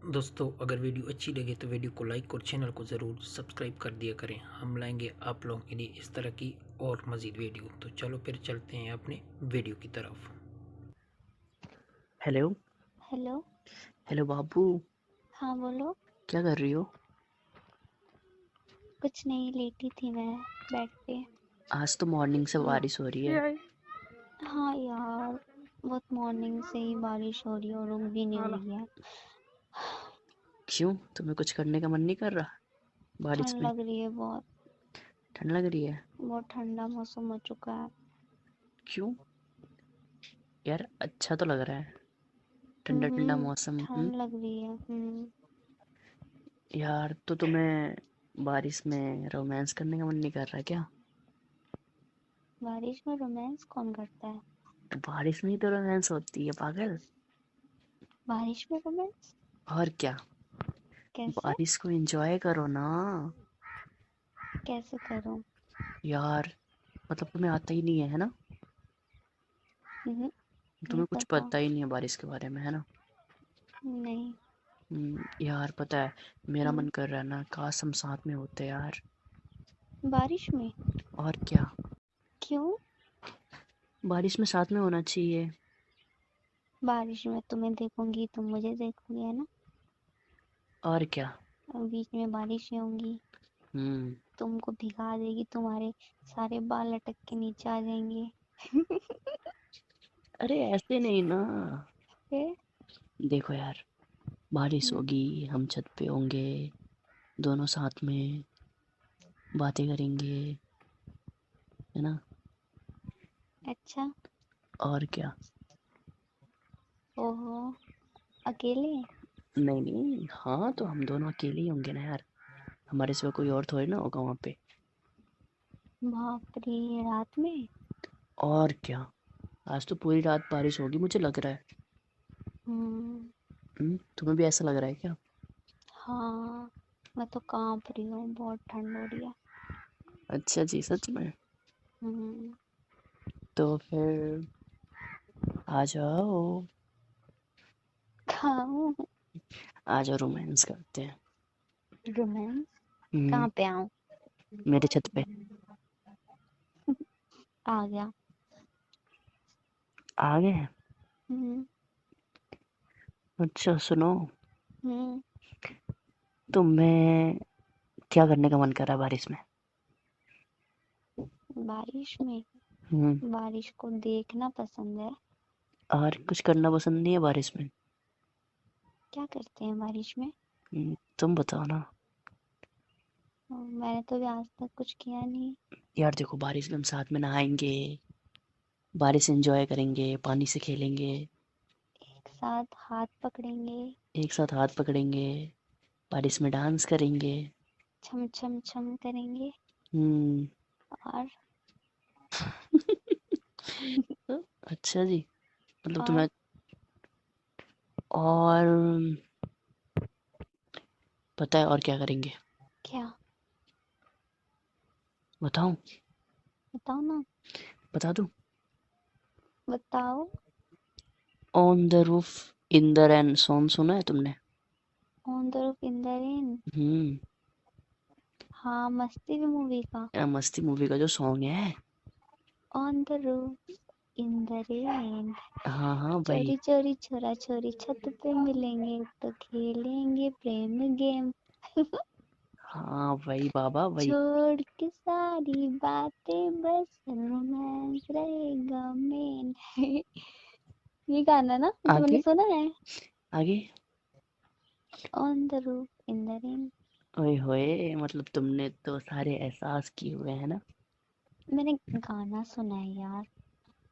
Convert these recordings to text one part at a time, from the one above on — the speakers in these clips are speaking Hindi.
दोस्तों अगर वीडियो अच्छी लगे तो वीडियो को लाइक और चैनल को ज़रूर सब्सक्राइब कर दिया करें। हम लाएंगे आप लोगों के लिए इस तरह की और मज़ीद वीडियो। तो चलो फिर चलते हैं अपने वीडियो की तरफ। हेलो। हेलो। हेलो बाबू, हाँ बोलो। क्या कर रही हो? कुछ नहीं, लेटी थी मैं बेड पे। आज तो मॉर्निंग से बारिश हो रही है। हाँ यार, बहुत मॉर्निंग से ही बारिश हो रही है और रुक भी नहीं रही है। क्यों, तुम्हें कुछ करने का मन नहीं कर रहा बारिश ठंड में? लग रही है बहुत। ठंड लग रही है? बहुत ठंडा मौसम हो चुका है। क्यों यार, अच्छा तो लग रहा है ठंडा ठंडा मौसम। ठंड लग रही है। यार तो तुम्हें बारिश में रोमांस करने का मन नहीं कर रहा क्या? बारिश में रोमांस कौन करता है? तो बारिश में ही तो रोमांस होती है पागल। बारिश में रोमांस और क्या, कैसे? बारिश को एंजॉय करो ना। कैसे करूँ? यार मतलब तुम्हें आता ही नहीं है ना? नहीं तुम्हें कुछ पता। पता ही नहीं है बारिश के बारे में, है ना? नहीं। यार पता है, मेरा हम्म, मन कर रहा है ना, काश हम साथ में होते यार। बारिश में? और क्या, क्यों? बारिश में साथ में होना चाहिए। बारिश में तुम्हें देखूंगी, तुम मुझे देखोगे, है ना? और क्या। और बीच में बारिशें होंगी, हम्म तुमको भिगा देगी, तुम्हारे सारे बाल लटक के नीचे आ जाएंगे। अरे ऐसे नहीं ना। फिर? देखो यार, बारिश हम्म, होगी, हम छत पे होंगे, दोनों साथ में बातें करेंगे, है ना? अच्छा। और क्या। ओहो, अकेले? नहीं नहीं, हाँ तो हम दोनों अकेले ही होंगे ना यार, हमारे सिवा कोई और थोड़ी ना होगा वहाँ पे। बाप रे, रात में? और क्या, आज तो पूरी रात बारिश होगी मुझे लग रहा है। हम्म। तुम्हें भी ऐसा लग रहा है क्या? हाँ, मैं तो कांप रही हूँ, बहुत ठंड हो रही है। अच्छा जी, सच में? हम्म। तो फिर आ जाओ, खाऊं? आ जाओ, रोमांस करते हैं। रोमांस? हम्म, कहाँ पे आऊं? मेरे छत पे। आ गया। आ गए? हम्म। अच्छा सुनो, हम्म। तुम्हें क्या करने का मन कर रहा है बारिश में? बारिश में? हम्म बारिश को देखना पसंद है। और कुछ करना पसंद नहीं है बारिश में? क्या करते हैं बारिश में? तुम बताओ ना। मैंने तो अभी आज तक कुछ किया नहीं। यार देखो, बारिश में हम साथ में नहाएंगे, बारिश एंजॉय करेंगे, पानी से खेलेंगे, एक साथ हाथ पकड़ेंगे, एक साथ हाथ पकड़ेंगे, बारिश में डांस करेंगे। छम छम छम करेंगे। हम्म और अच्छा जी, मतलब और तुम्हें, और पता है और क्या करेंगे? क्या? बताऊं? बताओ ना। बता दूं? बताओ। On the roof in the rain song सुना है तुमने? On the roof in the rain? हम्म हाँ, मस्ती भी मूवी का। मस्ती मूवी का जो सॉन्ग है। On the roof in the rain, हाँ हाँ भाई। चोरी चोरी छोरा छोरी छत पे मिलेंगे तो खेलेंगे प्रेम गेम। हाँ भाई बाबा भाई। छोड़ के सारी बातें, बस रोमांस रहेगा मेन। ये गाना ना तुमने आगे, सुना है? आगे। On the roof in the rain. ओए होए, मतलब तुमने तो सारे एहसास किए हुए हैं ना। मैंने गाना सुना है यार।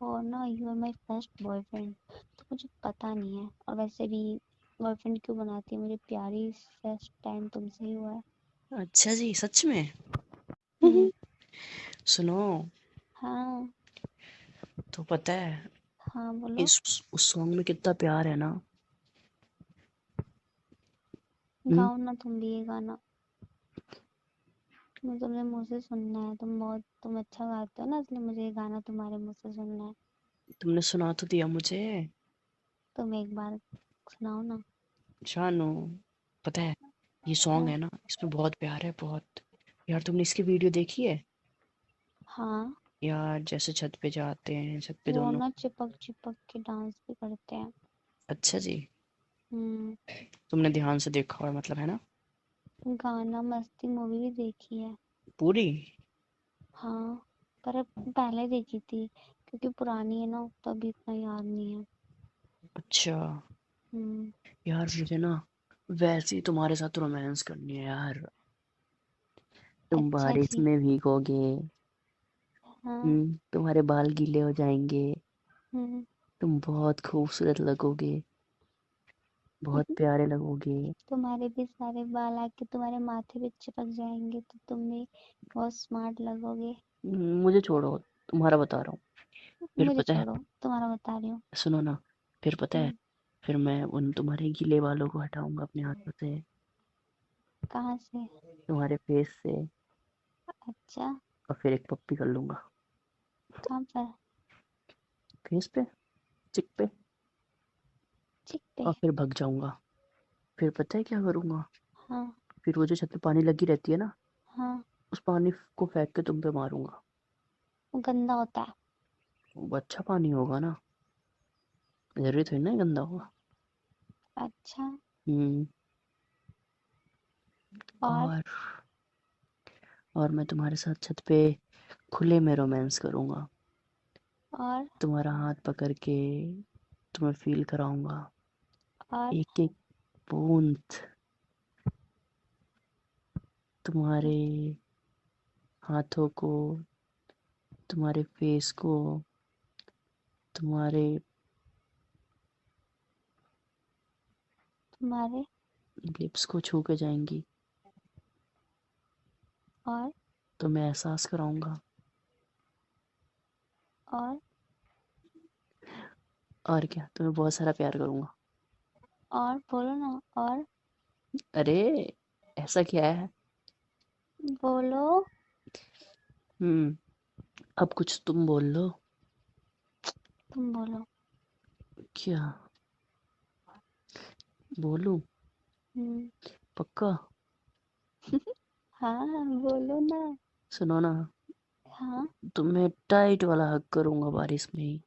और ना, you are my first boyfriend, तो मुझे पता नहीं है। और वैसे भी बॉयफ्रेंड क्यों बनाती है, मुझे प्यारी फर्स्ट टाइम तुमसे ही हुआ है। अच्छा जी, सच में? हम्म। सुनो, हाँ। तो पता है हाँ बोलो। इस उस सॉन्ग में कितना प्यार है ना। हम्म गाओ ना तुम भी ये गाना। मुझे तुमने मुंह से सुनना है, तुम अच्छा गाते हो ना, इसलिए मुझे ये गाना तुम्हारे मुंह से सुनना है। तुमने सुना तो दिया मुझे। तुम एक बार सुनाओ ना। जानू, पता है ये सॉन्ग है ना, इसमें बहुत प्यार है, बहुत। यार तुमने इसकी वीडियो देखी है? हाँ, यार जैसे छत पे जाते हैं, छत पे वो दोनों। ना चिपक चिपक के डांस भी करते हैं। अच्छा जी। हम्म। तुमने ध्यान से देखा हुआ है मतलब, है ना? गाना मस्ती मूवी भी देखी है। पूरी? हाँ, पर अब पहले देखी थी क्योंकि पुरानी है ना, तो अभी इतना याद नहीं है। अच्छा। हम्म। यार मुझे ना वैसे ही तुम्हारे साथ रोमांस करनी है यार। तुम अच्छा बारिश जी। में भीगोगे। हाँ। तुम्हारे बाल गीले हो जाएंगे। हम्म। तुम बहुत खूबसूरत लगोगे, बहुत प्यारे लगोगे। तुम्हारे भी सारे बाल आके तुम्हारे माथे पे चिपक जाएंगे तो तुम भी बहुत स्मार्ट लगोगे। मुझे छोड़ो, तुम्हारा बता रहा हूँ। फिर मुझे पता है, छोड़ो, तुम्हारा बता रही हूँ। सुनो ना। फिर पता है, हम्म। फिर मैं उन तुम्हारे गीले बालों को हटाऊंगा अपने हाथों से, कहाँ से? तुम्हारे फेस से। अच्छा। और फिर एक पप्पी कर लूंगा कहाँ पर? फेस पे, चिक पे। चिक पे? और फिर भग जाऊंगा। फिर पता है क्या करूंगा? हाँ। फिर वो जो छत पे पानी लगी रहती है ना, हाँ। उस पानी को फेंक के तुम पे मारूंगा। वो गंदा होता है। वो अच्छा पानी होगा ना, जरूरी थोड़ी ना गंदा होगा। अच्छा। हम्म। और? और और मैं तुम्हारे साथ छत पे खुले में रोमांस करूंगा। और? तुम्हारा हाथ पकड़ के तुम्हें फील कराऊंगा, और? एक एक बूंद तुम्हारे हाथों को, तुम्हारे फेस को, तुम्हारे तुम्हारे? लिप्स को छू के जाएंगी। और? तो मैं एहसास कराऊंगा। और? और क्या, तुम्हें बहुत सारा प्यार करूंगा। और बोलो ना। और? अरे ऐसा क्या है? बोलो। हम्म। अब कुछ तुम बोल लो। तुम बोलो। क्या बोलूं? हम्म। पक्का? हाँ, बोलो ना। सुनो ना, हाँ। तुम्हें टाइट वाला हक करूंगा बारिश में ही,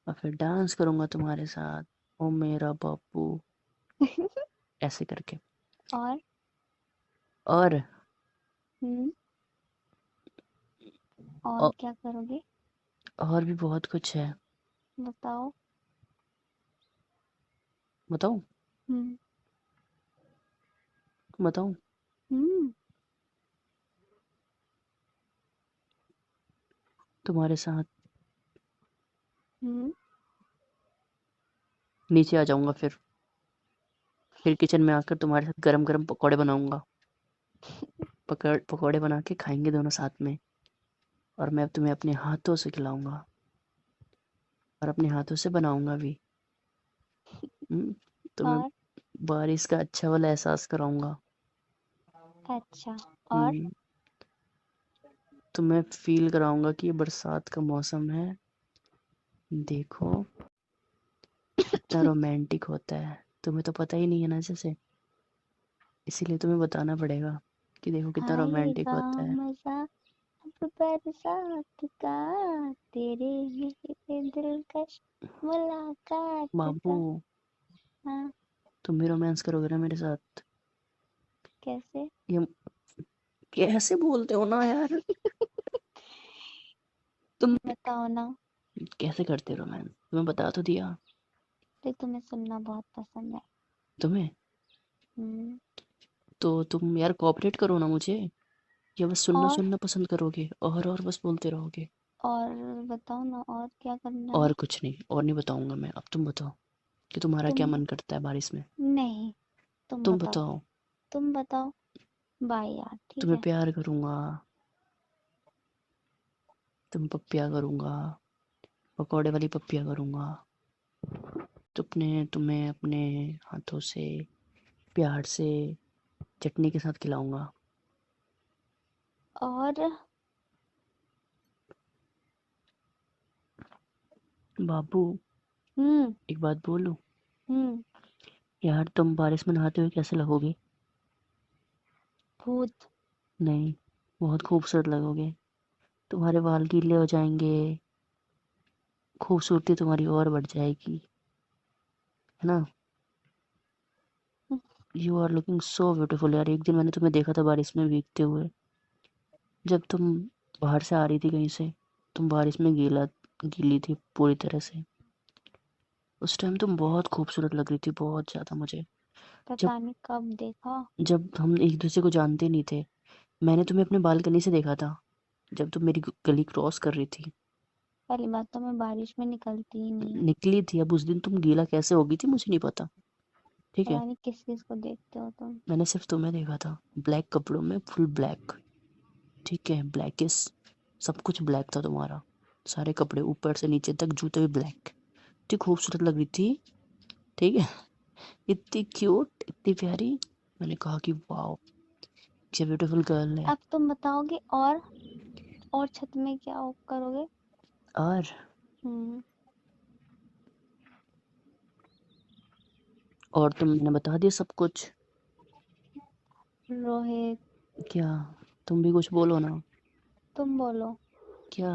और फिर डांस करूंगा तुम्हारे साथ, ओ मेरा बापू, ऐसे करके। और? और हम्म। और औ- क्या करोगे? और भी बहुत कुछ है। बताओ। बताऊं? हम्म। बताऊं? हम्म। तुम्हारे साथ हम्म। नीचे आ जाऊंगा, फिर किचन में आकर तुम्हारे साथ गरम गरम पकौड़े बनाऊंगा। पकौड़े बना के खाएंगे दोनों साथ में, और मैं तुम्हें अपने हाथों से खिलाऊंगा, और अपने हाथों से बनाऊंगा भी। तुम्हें और? बारिश का अच्छा वाला एहसास कराऊंगा। अच्छा। और? हम्म, तुम्हें फील कराऊंगा कि ये बरसात का मौसम है, देखो कितना रोमांटिक होता है। तुम्हें तो पता ही नहीं है ना जैसे, इसीलिए तुम्हें बताना पड़ेगा कि देखो कितना रोमांटिक आएगा होता है। मजा अब बरसात का, तेरे मेरे दिलकश मुलाकात बाबू, का। हाँ। तुम भी रोमांस करोगे ना मेरे साथ? कैसे? ये कैसे बोलते हो ना यार? तुम बताओ ना। कैसे करते हो रोमांस, तुम्हें बता तो दिया। तो तुम्हें सुनना बहुत पसंद है। तुम्हें हम्म। तो तुम यार कोऑपरेट करो ना मुझे, या बस सुनना और? सुनना पसंद करोगे, और बस बोलते रहोगे? और बताओ ना, और क्या करना है? और कुछ नहीं, और नहीं बताऊंगा मैं। अब तुम बताओ कि तुम्हारा क्या तुम। मन करता है बारिश में। नहीं। तुम तुम बताओ। बताओ। तुम बताओ। बाय यार, ठीक तुम्हें है। प्यार करूंगा, तुम पप्पिया करूंगा, पकौड़े वाली पप्पिया करूंगा, तुम्हें अपने हाथों से प्यार से चटनी के साथ खिलाऊंगा। और? बाबू, हम्म। एक बात बोलूं? हम्म। यार तुम बारिश में नहाते हुए कैसे लगोगे? भूत। नहीं, बहुत खूबसूरत लगोगे। तुम्हारे बाल गीले हो जाएंगे, खूबसूरती तुम्हारी और बढ़ जाएगी, है ना? You are looking so beautiful यार। एक दिन मैंने तुम्हें देखा था बारिश में भीगते हुए, जब तुम बाहर से आ रही थी कहीं से। तुम बारिश में गीली थी पूरी तरह से। उस टाइम तुम बहुत खूबसूरत लग रही थी, बहुत ज्यादा मुझे। जब पता नहीं कब देखा। जब हम एक दूसरे को जानते नहीं थे, मैंने तुम्हें अपने बालकनी से देखा था, जब तुम मेरी गली क्रॉस कर रही थी। पहली बात तो मैं बारिश में निकलती ही नहीं। निकली थी, अब उस दिन तुम गीला कैसे हो गई थी मुझे नहीं पता, ठीक है? पता नहीं किस किस को देखते हो तुम। मैंने सिर्फ तुम्हें देखा था, ब्लैक कपड़ों में, फुल ब्लैक, ठीक है? ब्लैकिश, सब कुछ ब्लैक था तुम्हारा, सारे कपड़े ऊपर से नीचे तक, जूते भी ब्लैक। इतनी खूबसूरत लग रही थी, ठीक है? इतनी क्यूट, इतनी प्यारी। मैंने कहा कि वाओ, ये ब्यूटीफुल गर्ल है। अब तुम बताओगे और छत में क्या करोगे? और हम्म। और तुम, मैंने बता दिया सब कुछ। रोहित, क्या? तुम भी कुछ बोलो ना। तुम बोलो। क्या?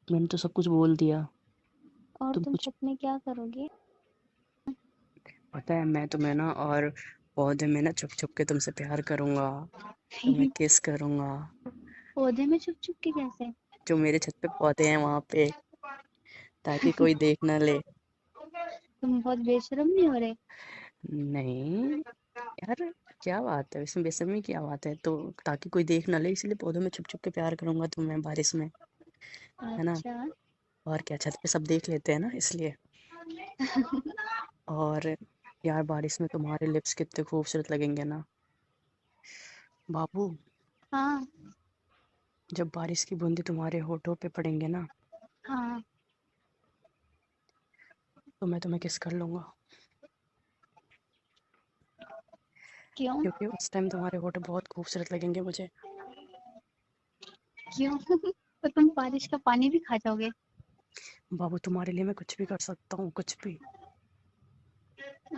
मैंने तो सब कुछ बोल दिया। और तुम तुम कुछ, छत में क्या करोगे? पता है मैं तुम्हें ना, और पौधे में ना छुप छुप के तुमसे प्यार करूंगा, तुम्हें किस करूंगा। पौधे में छुप छुप के कैसे? जो मेरे छत पे पौधे हैं वहां पे, ताकि कोई देख ना ले। तुम बहुत बेशरम नहीं हो रहे? नहीं यार, क्या बात है, इसमें बेशर्मी क्या बात है? तो ताकि कोई देख ना ले, इसलिए पौधों में छुप छुप के प्यार करूंगा तुम्हें बारिश में, है ना? अच्छा। और क्या, छत पे सब देख लेते हैं ना, इसलिए। और यार बारिश में तुम्हारे लिप्स कितने खूबसूरत लगेंगे ना बाबू। हाँ। जब बारिश की बूंदें तुम्हारे होठों पे पड़ेंगे ना, हाँ। तो मैं तुम्हें किस कर लूंगा, क्यों? क्योंकि उस टाइम तुम्हारे होठ बहुत खूबसूरत लगेंगे मुझे। क्यों? तो तुम बारिश का पानी भी खा जाओगे? बाबू तुम्हारे लिए मैं कुछ भी कर सकता हूँ, कुछ भी।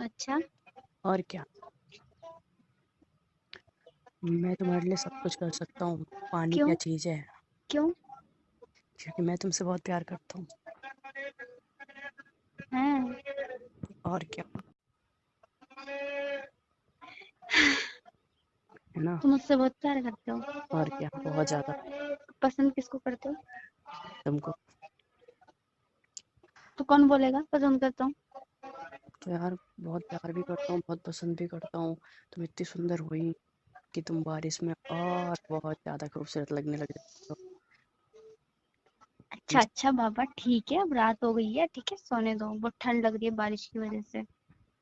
अच्छा। और क्या, मैं तुम्हारे लिए सब कुछ कर सकता हूँ। पानी क्या क्यों? चीज़ है? क्यों? क्योंकि मैं तुमसे बहुत प्यार करता हूँ। हैं? और क्या, है ना? तुम मुझसे बहुत प्यार करते हो? और क्या, बहुत ज्यादा। पसंद किसको करते हो? तुमको। तो कौन बोलेगा पसंद करता हूँ? तो यार बहुत प्यार भी करता हूँ, बहुत पसंद भी करता हूँ। तुम इतनी सुंदर हुई कि तुम बारिश में और बहुत ज्यादा खूबसूरत लगने लग जाती हो। अच्छा अच्छा बाबा, ठीक है, अब रात हो गई है, ठीक है, सोने दो, बहुत ठंड लग रही है बारिश की वजह से।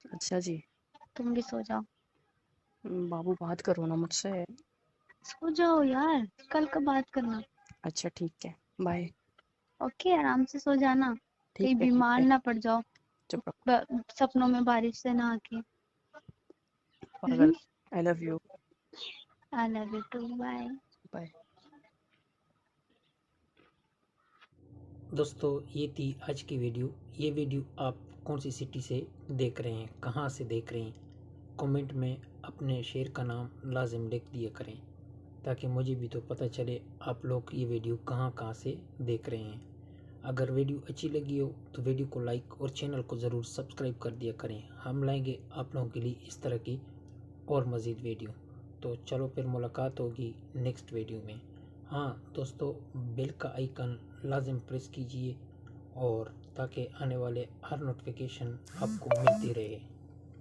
अच्छा जी। तुम भी सो जाओ। बाबू बात करो ना मुझसे। सो जाओ यार, कल का बात करना। अच्छा ठीक है, बाय। ओके, आराम से सो जाना, ठीक कहीं है ठीक बीमार है, ना पड़ जाओ चुप रहो। सपनों में बारिश से नहा के। पागल। I love you. I love you too, bye. Bye. दोस्तों ये थी आज की वीडियो। ये वीडियो आप कौन सी सिटी से देख रहे हैं, कहाँ से देख रहे हैं, कमेंट में अपने शहर का नाम लाजिम लिख दिया करें, ताकि मुझे भी तो पता चले आप लोग ये वीडियो कहाँ कहाँ से देख रहे हैं। अगर वीडियो अच्छी लगी हो तो वीडियो को लाइक और चैनल को ज़रूर सब्सक्राइब कर दिया करें। हम लाएंगे आप लोगों के लिए इस तरह की और मज़ीद वीडियो। तो चलो फिर मुलाकात होगी नेक्स्ट वीडियो में। हाँ दोस्तों, बेल का आइकन लाजिम प्रेस कीजिए और ताकि आने वाले हर नोटिफिकेशन आपको मिलती रहे।